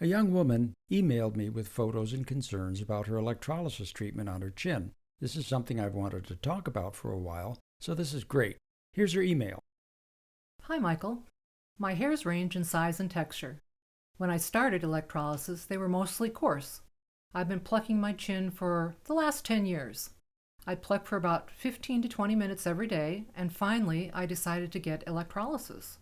A young woman emailed me with photos and concerns about her electrolysis treatment on her chin. This is something I've wanted to talk about for a while, so this is great. Here's her email. Hi, Michael. My hairs range in size and texture. When I started electrolysis, they were mostly coarse. I've been plucking my chin for the last 10 years. I pluck for about 15 to 20 minutes every day, and finally I decided to get electrolysis.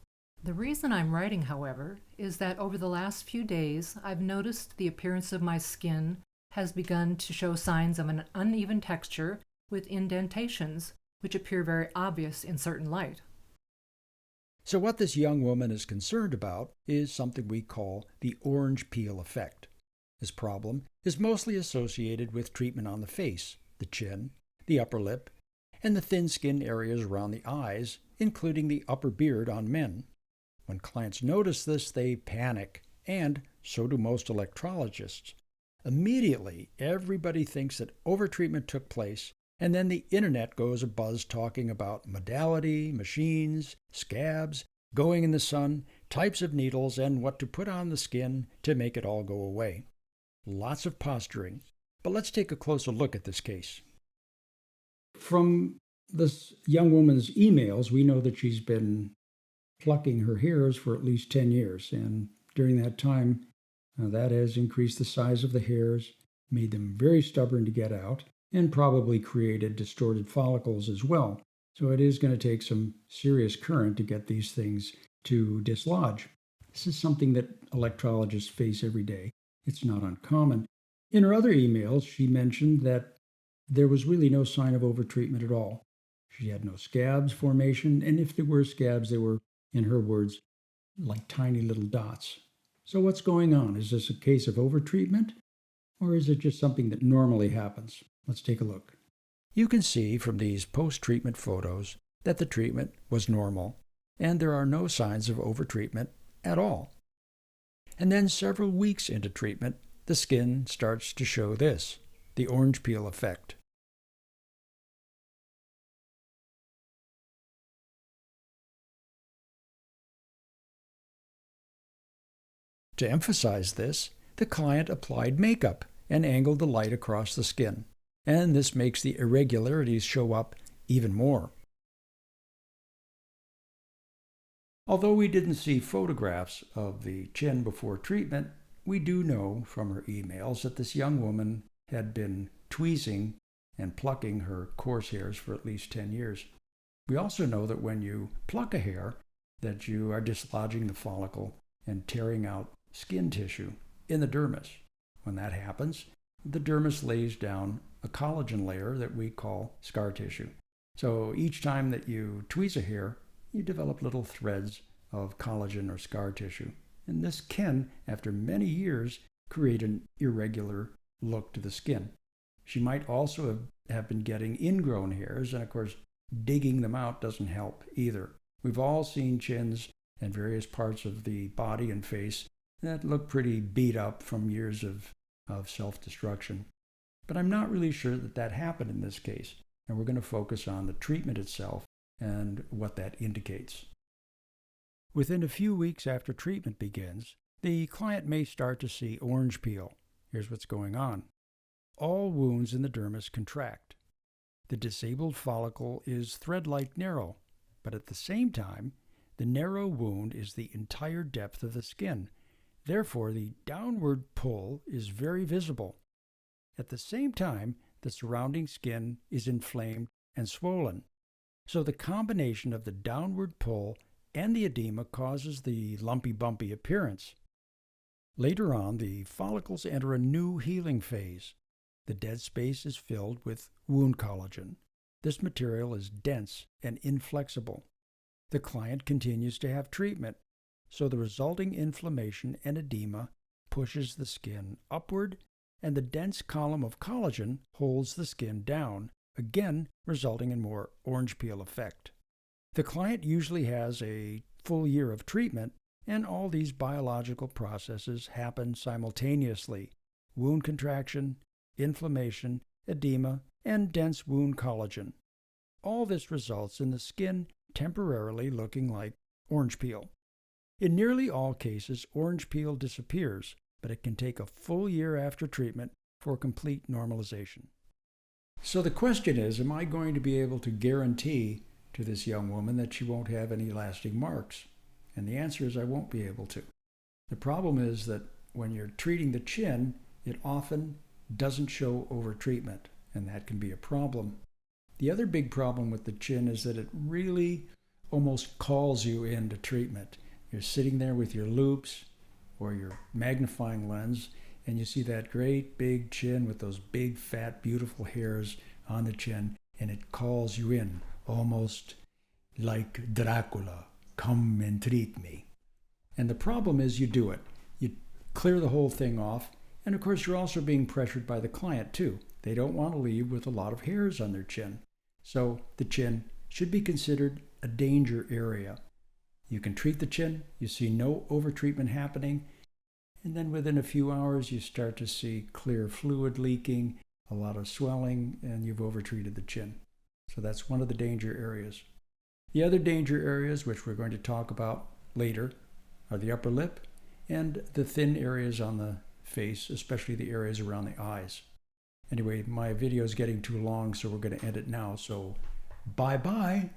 The reason I'm writing, however, is that over the last few days I've noticed the appearance of my skin has begun to show signs of an uneven texture with indentations, which appear very obvious in certain light. So what this young woman is concerned about is something we call the orange peel effect. This problem is mostly associated with treatment on the face, the chin, the upper lip, and the thin skin areas around the eyes, including the upper beard on men. When clients notice this, they panic, and so do most electrologists. Immediately, everybody thinks that overtreatment took place, and then the internet goes abuzz talking about modality, machines, scabs, going in the sun, types of needles, and what to put on the skin to make it all go away. Lots of posturing, but let's take a closer look at this case. From this young woman's emails, we know that she's been plucking her hairs for at least 10 years, and during that time, that has increased the size of the hairs, made them very stubborn to get out, and probably created distorted follicles as well. So it is going to take some serious current to get these things to dislodge. This is something that electrologists face every day. It's not uncommon. In her other emails, she mentioned that there was really no sign of overtreatment at all. She had no scabs formation, and if there were scabs, they were, in her words, like tiny little dots. So what's going on? Is this a case of overtreatment, or is it just something that normally happens? Let's take a look. You can see from these post-treatment photos that the treatment was normal, and there are no signs of overtreatment at all. And then several weeks into treatment, the skin starts to show this, the orange peel effect. To emphasize this, the client applied makeup and angled the light across the skin, and this makes the irregularities show up even more. Although we didn't see photographs of the chin before treatment, we do know from her emails that this young woman had been tweezing and plucking her coarse hairs for at least 10 years. We also know that when you pluck a hair, that you are dislodging the follicle and tearing out skin tissue in the dermis. When that happens, the dermis lays down a collagen layer that we call scar tissue. So each time that you tweeze a hair, you develop little threads of collagen or scar tissue. And this can, after many years, create an irregular look to the skin. She might also have been getting ingrown hairs, and of course, digging them out doesn't help either. We've all seen chins and various parts of the body and face that look pretty beat up from years of self-destruction. But I'm not really sure that that happened in this case, and we're going to focus on the treatment itself and what that indicates. Within a few weeks after treatment begins, the client may start to see orange peel. Here's what's going on. All wounds in the dermis contract. The disabled follicle is thread-like narrow, but at the same time, the narrow wound is the entire depth of the skin. Therefore, the downward pull is very visible. At the same time, the surrounding skin is inflamed and swollen. So the combination of the downward pull and the edema causes the lumpy, bumpy appearance. Later on, the follicles enter a new healing phase. The dead space is filled with wound collagen. This material is dense and inflexible. The client continues to have treatment, so the resulting inflammation and edema pushes the skin upward, and the dense column of collagen holds the skin down, again resulting in more orange peel effect. The client usually has a full year of treatment, and all these biological processes happen simultaneously: wound contraction, inflammation, edema, and dense wound collagen. All this results in the skin temporarily looking like orange peel. In nearly all cases, orange peel disappears, but it can take a full year after treatment for complete normalization. So the question is, am I going to be able to guarantee to this young woman that she won't have any lasting marks? And the answer is I won't be able to. The problem is that when you're treating the chin, it often doesn't show over-treatment, and that can be a problem. The other big problem with the chin is that it really almost calls you into treatment. You're sitting there with your loupes or your magnifying lens, and you see that great big chin with those big, fat, beautiful hairs on the chin, and it calls you in, almost like Dracula, come and treat me. And the problem is you do it. You clear the whole thing off, and of course you're also being pressured by the client too. They don't want to leave with a lot of hairs on their chin. So the chin should be considered a danger area. You can treat the chin, you see no overtreatment happening, and then within a few hours you start to see clear fluid leaking, a lot of swelling, and you've overtreated the chin. So that's one of the danger areas. The other danger areas, which we're going to talk about later, are the upper lip and the thin areas on the face, especially the areas around the eyes. Anyway, my video is getting too long, so we're going to end it now. So bye-bye.